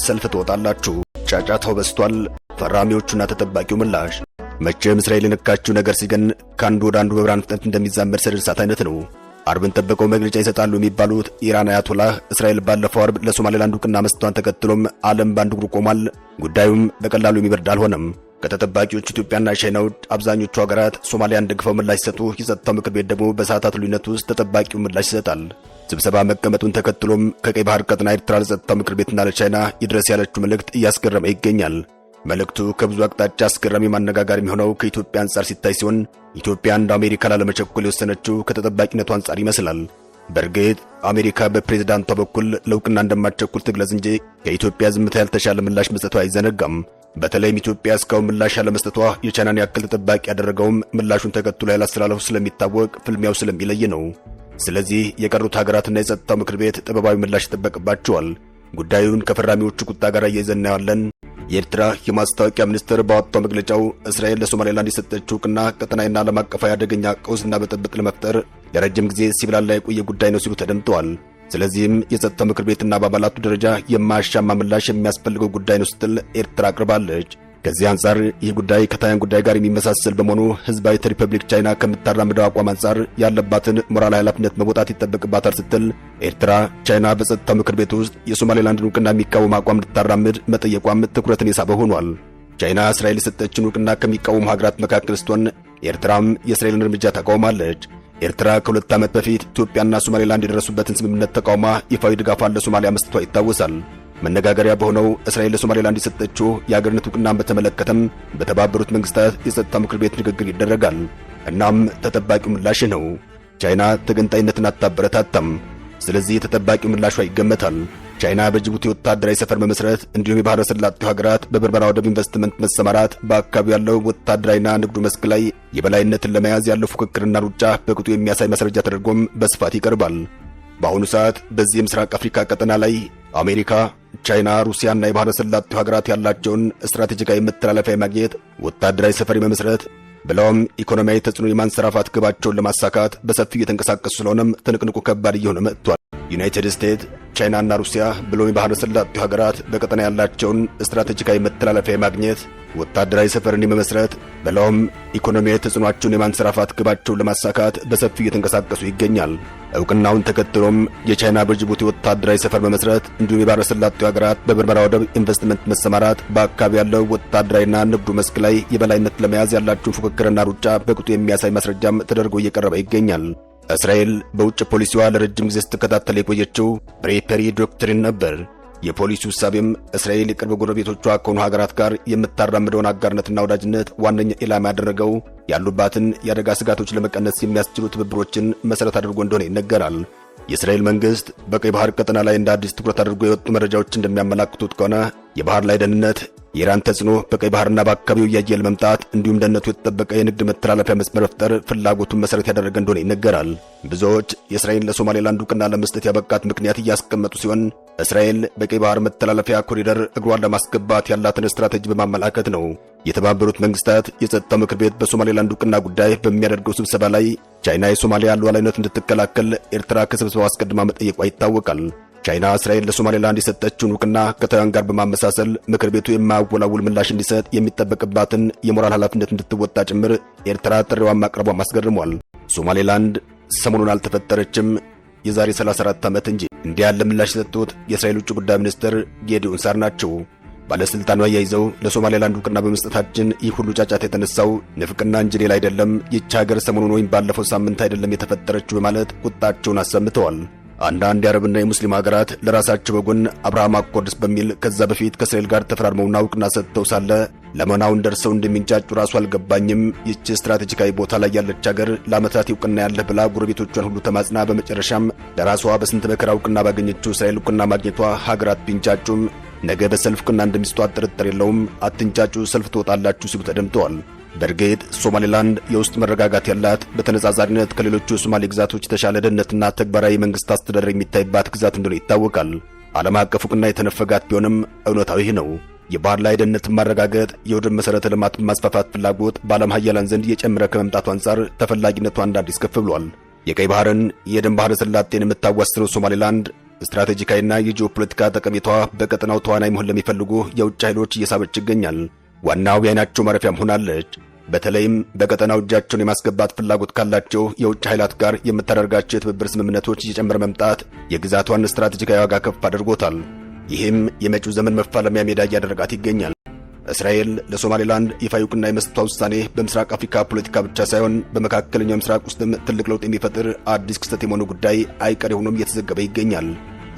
ሰልፍ ትወጣላችሁ። ጫጫታው በስቷል። ፈራሚዎቹና ተጠባቂው ምላሽ መቼም እስራኤል የነካችው ነገር ሲገን ከአንዱ ወደ አንዱ በብርሃን ፍጥነት እንደሚዛመድ ሰደድ እሳት አይነት ነው። አርብን ጠብቀው መግለጫ ይሰጣሉ የሚባሉት ኢራን አያቶላህ እስራኤል ባለፈው አርብ ለሶማሌላንድ ዕውቅና መስጠቷን ተከትሎም ዓለም በአንድ እግሩ ቆሟል። ጉዳዩም በቀላሉ የሚበርድ አልሆነም። ከተጠባቂዎች ኢትዮጵያና ቻይና ውጭ አብዛኞቹ ሀገራት ሶማሊያን ደግፈው ምላሽ ሲሰጡ የጸጥታው ምክር ቤት ደግሞ በሰዓታት ልዩነት ውስጥ ተጠባቂው ምላሽ ይሰጣል። ስብሰባ መቀመጡን ተከትሎም ከቀይ ባህር ቀጠና ኤርትራ ለጸጥታው ምክር ቤትና ለቻይና ይድረስ ያለችው መልእክት እያስገረመ ይገኛል። መልእክቱ ከብዙ አቅጣጫ አስገራሚ ማነጋገር የሚሆነው ከኢትዮጵያ አንጻር ሲታይ ሲሆን ኢትዮጵያ እንደ አሜሪካ ላለመቸኮል የወሰነችው ከተጠባቂነቱ አንጻር ይመስላል። በእርግጥ አሜሪካ በፕሬዝዳንቷ በኩል ለዕውቅና እንደማትቸኩል ትግለጽ እንጂ ከኢትዮጵያ ዝምታ ያልተሻለ ምላሽ መስጠቷ አይዘነጋም። በተለይም ኢትዮጵያ እስካሁን ምላሽ ያለመስጠቷ የቻይናን ያክል ተጠባቂ ያደረገውም ምላሹን ተከትሎ ያላስተላለፉ ስለሚታወቅ ፍልሚያው ስለሚለይ ነው። ስለዚህ የቀሩት ሀገራትና የጸጥታው ምክር ቤት ጥበባዊ ምላሽ ይጠበቅባቸዋል። ጉዳዩን ከፈራሚዎቹ ቁጣ ጋር እያይዘን እናያለን። የኤርትራ የማስታወቂያ ሚኒስትር ባወጣው መግለጫው እስራኤል ለሶማሌላንድ የሰጠችው ዕውቅና ቀጠናዊና ዓለም አቀፋዊ አደገኛ ቀውስና ብጥብጥ ለመፍጠር ለረጅም ጊዜ ሲብላላ የቆየ ጉዳይ ነው ሲሉ ተደምጠዋል። ስለዚህም የጸጥታው ምክር ቤትና በአባላቱ ደረጃ የማያሻማ ምላሽ የሚያስፈልገው ጉዳይ ነው ስትል ኤርትራ አቅርባለች። ከዚህ አንጻር ይህ ጉዳይ ከታይዋን ጉዳይ ጋር የሚመሳሰል በመሆኑ ህዝባዊት ሪፐብሊክ ቻይና ከምታራምደው አቋም አንጻር ያለባትን ሞራላዊ ኃላፊነት መወጣት ይጠበቅባታል ስትል ኤርትራ ቻይና በጸጥታው ምክር ቤት ውስጥ የሶማሌላንድን ዕውቅና የሚቃወም አቋም እንድታራምድ መጠየቋም ትኩረትን የሳበ ሆኗል። ቻይና እስራኤል የሰጠችን ዕውቅና ከሚቃወሙ ሀገራት መካከል ስትሆን ኤርትራም የእስራኤልን እርምጃ ተቃውማለች። ኤርትራ ከሁለት ዓመት በፊት ኢትዮጵያና ሶማሌላንድ የደረሱበትን ስምምነት ተቃውማ ይፋዊ ድጋፏን ለሶማሊያ መስጠቷ ይታወሳል። መነጋገሪያ በሆነው እስራኤል ለሶማሌላንድ የሰጠችው የአገርነት ዕውቅናን በተመለከተም በተባበሩት መንግስታት የጸጥታ ምክር ቤት ንግግር ይደረጋል። እናም ተጠባቂው ምላሽ ነው። ቻይና ተገንጣይነትን አታበረታታም። ስለዚህ ተጠባቂው ምላሿ ይገመታል። ቻይና በጅቡቲ ወታደራዊ ሰፈር መመስረት እንዲሁም የባህረ ሰላጤው ሀገራት በበርበራ ወደብ ኢንቨስትመንት መሰማራት በአካባቢው ያለው ወታደራዊና ንግዱ መስክ ላይ የበላይነትን ለመያዝ ያለው ፉክክርና ሩጫ በቅጡ የሚያሳይ ማስረጃ ተደርጎም በስፋት ይቀርባል። በአሁኑ ሰዓት በዚህ የምስራቅ አፍሪካ ቀጠና ላይ አሜሪካ፣ ቻይና፣ ሩሲያና የባህረ ሰላጤው ሀገራት ያላቸውን ስትራቴጂካዊ መተላለፊያ ማግኘት ወታደራዊ ሰፈር መመስረት ብለውም ኢኮኖሚያዊ ተጽዕኖ የማንሰራፋት ግባቸውን ለማሳካት በሰፊው እየተንቀሳቀሱ ስለሆነም ትንቅንቁ ከባድ እየሆነ መጥቷል። ዩናይትድ ስቴትስ፣ ቻይናና ሩሲያ ብሎም የባህረ ሰላጤው ሀገራት በቀጠና ያላቸውን ስትራቴጂካዊ መተላለፊያ ማግኘት ወታደራዊ ሰፈርን የመመስረት ብለውም ኢኮኖሚያዊ ተጽዕኖአቸውን የማንሰራፋት ግባቸውን ለማሳካት በሰፊው እየተንቀሳቀሱ ይገኛል። ዕውቅናውን ተከትሎም የቻይና በጅቡቲ ወታደራዊ ሰፈር መመስረት እንዲሁም የባህረ ሰላጤው ሀገራት በበርበራ ወደብ ኢንቨስትመንት መሰማራት በአካባቢ ያለው ወታደራዊና ንግዱ መስክ ላይ የበላይነት ለመያዝ ያላቸውን ፉክክርና ሩጫ በቅጡ የሚያሳይ ማስረጃም ተደርጎ እየቀረበ ይገኛል። እስራኤል በውጭ ፖሊሲዋ ለረጅም ጊዜ ስትከታተል የቆየችው ፕሬፔሪ ዶክትሪን ነበር። የፖሊሲው እሳቤም እስራኤል የቅርብ ጎረቤቶቿ ከሆኑ ሀገራት ጋር የምታራምደውን አጋርነትና ወዳጅነት ዋነኛ ኢላማ ያደረገው ያሉባትን የአደጋ ስጋቶች ለመቀነስ የሚያስችሉ ትብብሮችን መሠረት አድርጎ እንደሆነ ይነገራል። የእስራኤል መንግስት በቀይ ባህር ቀጠና ላይ እንደ አዲስ ትኩረት አድርጎ የወጡ መረጃዎች እንደሚያመላክቱት ከሆነ የባህር ላይ ደህንነት፣ የኢራን ተጽዕኖ በቀይ ባህርና በአካባቢው እያየለ መምጣት እንዲሁም ደህንነቱ የተጠበቀ የንግድ መተላለፊያ መስመር መፍጠር ፍላጎቱን መሠረት ያደረገ እንደሆነ ይነገራል። ብዙዎች የእስራኤል ለሶማሌላንድ ዕውቅና ለመስጠት ያበቃት ምክንያት እያስቀመጡ ሲሆን እስራኤል በቀይ ባህር መተላለፊያ ኮሪደር እግሯን ለማስገባት ያላትን ስትራቴጂ በማመላከት ነው። የተባበሩት መንግስታት የጸጥታው ምክር ቤት በሶማሌላንድ ዕውቅና ጉዳይ በሚያደርገው ስብሰባ ላይ ቻይና የሶማሊያ ሉዓላዊነት እንድትከላከል ኤርትራ ከስብሰባው አስቀድማ መጠየቋ ይታወቃል። ቻይና እስራኤል ለሶማሌላንድ የሰጠችውን ዕውቅና ከታይዋን ጋር በማመሳሰል ምክር ቤቱ የማያወላውል ምላሽ እንዲሰጥ የሚጠበቅባትን የሞራል ኃላፊነት እንድትወጣ ጭምር ኤርትራ ጥሪዋን ማቅረቧም አስገርሟል። ሶማሌላንድ ሰሞኑን አልተፈጠረችም፣ የዛሬ 34 ዓመት እንጂ። እንዲህ ያለ ምላሽ የሰጡት የእስራኤል ውጭ ጉዳይ ሚኒስትር ጌዲዮን ሳር ናቸው። ባለስልጣኑ አያይዘው ለሶማሌላንድ ዕውቅና በመስጠታችን ይህ ሁሉ ጫጫታ የተነሳው ንፍቅና እንጂ ሌላ አይደለም፣ ይህች ሀገር ሰሞኑን ወይም ባለፈው ሳምንት አይደለም የተፈጠረችው በማለት ቁጣቸውን አሰምተዋል። አንዳንድ የአረብና የሙስሊም ሀገራት ለራሳቸው በጎን አብርሃም አኮርድስ በሚል ከዛ በፊት ከእስራኤል ጋር ተፈራርመውና ዕውቅና ሰጥተው ሳለ ለመናውን ደርሰው እንደሚንጫጩ ራሱ አልገባኝም። ይህች ስትራቴጂካዊ ቦታ ላይ ያለች ሀገር ለዓመታት ዕውቅና ያለህ ብላ ጎረቤቶቿን ሁሉ ተማጽና በመጨረሻም ለራሷ በስንት መከራ ዕውቅና ባገኘችው እስራኤል ዕውቅና ማግኘቷ ሀገራት ቢንጫጩም ነገ በሰልፍ ዕውቅና እንደሚሰጧት ጥርጥር የለውም። አትንጫጩ፣ ሰልፍ ትወጣላችሁ ሲሉ ተደምጠዋል። በእርግጥ ሶማሌላንድ የውስጥ መረጋጋት ያላት በተነጻጻሪነት ከሌሎቹ የሶማሌ ግዛቶች የተሻለ ደህንነትና ተግባራዊ መንግስት አስተዳደር የሚታይባት ግዛት እንደሆነ ይታወቃል። ዓለም አቀፍ ዕውቅና የተነፈጋት ቢሆንም እውነታው ይህ ነው። የባህር ላይ ደህንነትን ማረጋገጥ፣ የወደብ መሠረተ ልማት ማስፋፋት ፍላጎት በዓለም ሀያላን ዘንድ እየጨመረ ከመምጣቱ አንጻር ተፈላጊነቷ እንደ አዲስ ከፍ ብሏል። የቀይ ባህርን የኤደን ባህረ ሰላጤን የምታዋስነው ሶማሌላንድ ስትራቴጂካዊና የጂኦፖለቲካ ጠቀሜታዋ በቀጠናው ተዋናይ መሆን ለሚፈልጉ የውጭ ኃይሎች እየሳበች ይገኛል። ዋናው የዓይናቸው ማረፊያም ሆናለች። በተለይም በቀጠናው እጃቸውን የማስገባት ፍላጎት ካላቸው የውጭ ኃይላት ጋር የምታደርጋቸው የትብብር ስምምነቶች እየጨመረ መምጣት የግዛቷን ስትራቴጂካዊ ዋጋ ከፍ አድርጎታል። ይህም የመጪው ዘመን መፋለሚያ ሜዳ እያደረጋት ይገኛል። እስራኤል ለሶማሌላንድ ይፋ ዕውቅና የመስጠቷ ውሳኔ በምስራቅ አፍሪካ ፖለቲካ ብቻ ሳይሆን በመካከለኛው ምስራቅ ውስጥም ትልቅ ለውጥ የሚፈጥር አዲስ ክስተት የመሆኑ ጉዳይ አይቀሬ ሆኖም እየተዘገበ ይገኛል።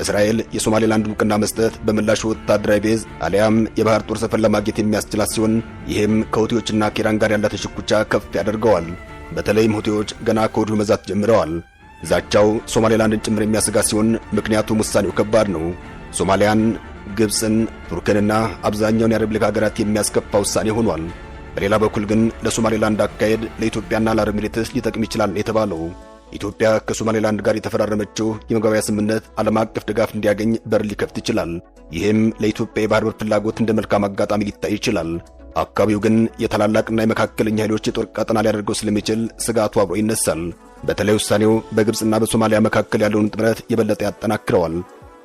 እስራኤል የሶማሌላንድ ዕውቅና መስጠት በምላሹ ወታደራዊ ቤዝ አሊያም የባህር ጦር ሰፈር ለማግኘት የሚያስችላት ሲሆን ይህም ከሁቲዎችና ከኢራን ጋር ያላትን ሽኩቻ ከፍ ያደርገዋል። በተለይም ሁቲዎች ገና ከወዲሁ መዛት ጀምረዋል። ዛቻው ሶማሌላንድን ጭምር የሚያሰጋ ሲሆን ምክንያቱም ውሳኔው ከባድ ነው። ሶማሊያን፣ ግብፅን፣ ቱርክንና አብዛኛውን የአረብ ሊግ ሀገራት የሚያስከፋ ውሳኔ ሆኗል። በሌላ በኩል ግን ለሶማሌላንድ አካሄድ ለኢትዮጵያና ለአረብ ኤሚሬትስ ሊጠቅም ይችላል የተባለው ኢትዮጵያ ከሶማሌላንድ ጋር የተፈራረመችው የመግባቢያ ስምምነት ዓለም አቀፍ ድጋፍ እንዲያገኝ በር ሊከፍት ይችላል። ይህም ለኢትዮጵያ የባህር በር ፍላጎት እንደ መልካም አጋጣሚ ሊታይ ይችላል። አካባቢው ግን የታላላቅና የመካከለኛ ኃይሎች የጦር ቀጠና ሊያደርገው ስለሚችል ስጋቱ አብሮ ይነሳል። በተለይ ውሳኔው በግብፅና በሶማሊያ መካከል ያለውን ጥምረት የበለጠ ያጠናክረዋል።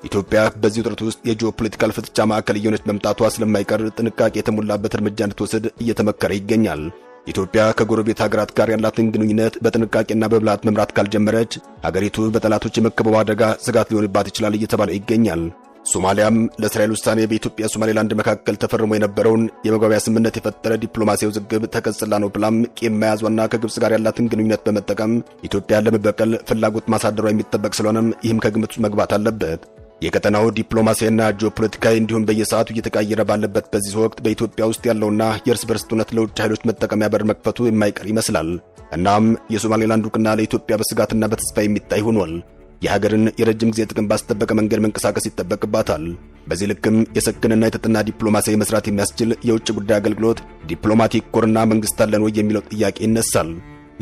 ኢትዮጵያ በዚህ ውጥረት ውስጥ የጂኦፖለቲካል ፍጥጫ ማዕከል እየሆነች መምጣቷ ስለማይቀር ጥንቃቄ የተሞላበት እርምጃ እንድትወስድ እየተመከረ ይገኛል። ኢትዮጵያ ከጎረቤት ሀገራት ጋር ያላትን ግንኙነት በጥንቃቄና በብልሃት መምራት ካልጀመረች ሀገሪቱ በጠላቶች የመከበብ አደጋ ስጋት ሊሆንባት ይችላል እየተባለ ይገኛል። ሶማሊያም ለእስራኤል ውሳኔ በኢትዮጵያ ሶማሌላንድ መካከል ተፈርሞ የነበረውን የመግባቢያ ስምምነት የፈጠረ ዲፕሎማሲያዊ ውዝግብ ተቀጽላ ነው ብላም ቂም መያዟና ከግብፅ ጋር ያላትን ግንኙነት በመጠቀም ኢትዮጵያን ለመበቀል ፍላጎት ማሳደሯ የሚጠበቅ ስለሆነም ይህም ከግምት ውስጥ መግባት አለበት። የቀጠናው ዲፕሎማሲያዊና ጂኦፖለቲካዊ እንዲሁም በየሰዓቱ እየተቀየረ ባለበት በዚህ ወቅት በኢትዮጵያ ውስጥ ያለውና የእርስ በርስ ጦርነት ለውጭ ኃይሎች መጠቀሚያ በር መክፈቱ የማይቀር ይመስላል። እናም የሶማሌላንድ ዕውቅና ለኢትዮጵያ በስጋትና በተስፋ የሚታይ ሆኗል። የሀገርን የረጅም ጊዜ ጥቅም ባስጠበቀ መንገድ መንቀሳቀስ ይጠበቅባታል። በዚህ ልክም የሰከነና የተጠና ዲፕሎማሲያዊ መስራት የሚያስችል የውጭ ጉዳይ አገልግሎት ዲፕሎማቲክ ኮርና መንግስት አለን ወይ የሚለው ጥያቄ ይነሳል።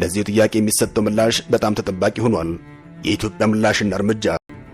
ለዚህ ጥያቄ የሚሰጠው ምላሽ በጣም ተጠባቂ ሆኗል። የኢትዮጵያ ምላሽና እርምጃ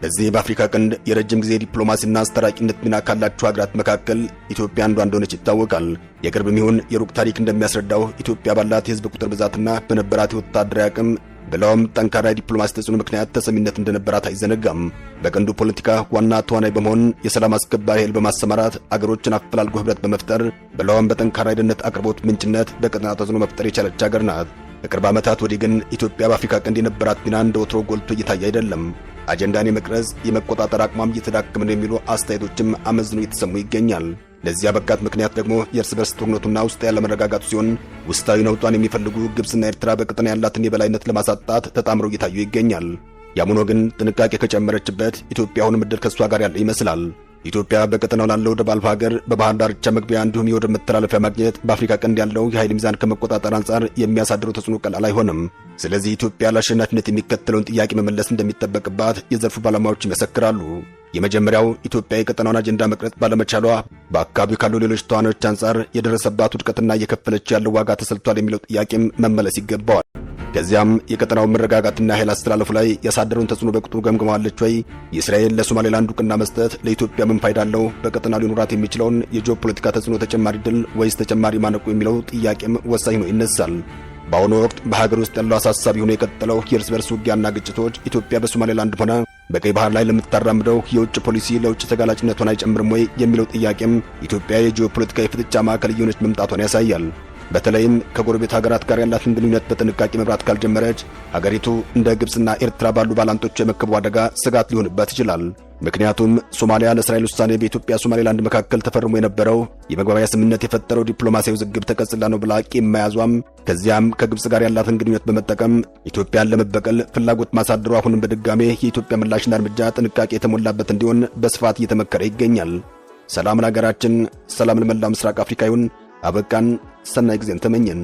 በዚህ በአፍሪካ ቀንድ የረጅም ጊዜ ዲፕሎማሲና አስታራቂነት ሚና ካላቸው ሀገራት መካከል ኢትዮጵያ አንዷ እንደሆነች ይታወቃል። የቅርብም ይሁን የሩቅ ታሪክ እንደሚያስረዳው ኢትዮጵያ ባላት የህዝብ ቁጥር ብዛትና በነበራት የወታደራዊ አቅም ብለውም ጠንካራ ዲፕሎማሲ ተጽዕኖ ምክንያት ተሰሚነት እንደነበራት አይዘነጋም። በቀንዱ ፖለቲካ ዋና ተዋናይ በመሆን የሰላም አስከባሪ ኃይል በማሰማራት አገሮችን አፈላልጎ ህብረት በመፍጠር ብለውም በጠንካራ የደህንነት አቅርቦት ምንጭነት በቀጠና ተጽዕኖ መፍጠር የቻለች ሀገር ናት። ከቅርብ ዓመታት ወዲህ ግን ኢትዮጵያ በአፍሪካ ቀንድ የነበራት ሚና እንደ ወትሮ ጎልቶ እየታየ አይደለም። አጀንዳን የመቅረጽ የመቆጣጠር አቅሟም እየተዳከመ ነው የሚሉ አስተያየቶችም አመዝነው እየተሰሙ ይገኛል። ለዚህ አበቃት ምክንያት ደግሞ የእርስ በርስ ጦርነቱና ውስጥ ያለ መረጋጋቱ ሲሆን ውስጣዊ ነውጧን የሚፈልጉ ግብፅና ኤርትራ በቀጠና ያላትን የበላይነት ለማሳጣት ተጣምረው እየታዩ ይገኛል። ያም ሆኖ ግን ጥንቃቄ ከጨመረችበት ኢትዮጵያ አሁንም ዕድል ከሷ ጋር ያለ ይመስላል። ኢትዮጵያ በቀጠናው ላለው ወደብ አልባ ሀገር በባህር ዳርቻ መግቢያ እንዲሁም የወደብ መተላለፊያ ማግኘት በአፍሪካ ቀንድ ያለው የኃይል ሚዛን ከመቆጣጠር አንጻር የሚያሳድረው ተጽዕኖ ቀላል አይሆንም። ስለዚህ ኢትዮጵያ ለአሸናፊነት የሚከተለውን ጥያቄ መመለስ እንደሚጠበቅባት የዘርፉ ባለሙያዎች ይመሰክራሉ። የመጀመሪያው ኢትዮጵያ የቀጠናውን አጀንዳ መቅረጽ ባለመቻሏ በአካባቢው ካሉ ሌሎች ተዋናዮች አንጻር የደረሰባት ውድቀትና እየከፈለች ያለው ዋጋ ተሰልቷል የሚለው ጥያቄም መመለስ ይገባዋል። ከዚያም የቀጠናው መረጋጋትና ኃይል አስተላለፉ ላይ ያሳደረውን ተጽዕኖ በቅጡ ገምግመዋለች ወይ? የእስራኤል ለሶማሌላንድ ዕውቅና መስጠት ለኢትዮጵያ ምን ፋይዳ አለው? በቀጠናው ሊኖራት የሚችለውን የጂኦፖለቲካ ተጽዕኖ ተጨማሪ ድል ወይስ ተጨማሪ ማነቆ የሚለው ጥያቄም ወሳኝ ነው ይነሳል። በአሁኑ ወቅት በሀገር ውስጥ ያለው አሳሳቢ ሆኖ የቀጠለው የእርስ በርስ ውጊያና ግጭቶች ኢትዮጵያ በሶማሌላንድ ሆነ በቀይ ባህር ላይ ለምታራምደው የውጭ ፖሊሲ ለውጭ ተጋላጭነቷን አይጨምርም ወይ የሚለው ጥያቄም ኢትዮጵያ የጂኦፖለቲካ የፍጥጫ ማዕከል እየሆነች መምጣቷን ያሳያል። በተለይም ከጎረቤት ሀገራት ጋር ያላትን ግንኙነት በጥንቃቄ መብራት ካልጀመረች ሀገሪቱ እንደ ግብፅና ኤርትራ ባሉ ባላንጦች የመከቡ አደጋ ስጋት ሊሆንባት ይችላል። ምክንያቱም ሶማሊያ ለእስራኤል ውሳኔ በኢትዮጵያ ሶማሌላንድ መካከል ተፈርሞ የነበረው የመግባቢያ ስምምነት የፈጠረው ዲፕሎማሲያዊ ውዝግብ ተቀጽላ ነው ብላ ቂም መያዟም ከዚያም ከግብፅ ጋር ያላትን ግንኙነት በመጠቀም ኢትዮጵያን ለመበቀል ፍላጎት ማሳደሩ አሁንም በድጋሜ የኢትዮጵያ ምላሽና እርምጃ ጥንቃቄ የተሞላበት እንዲሆን በስፋት እየተመከረ ይገኛል። ሰላም ለሀገራችን፣ ሰላም ለመላው ምስራቅ አፍሪካ ይሁን። አበቃን። ሰናይ ጊዜን ተመኘን።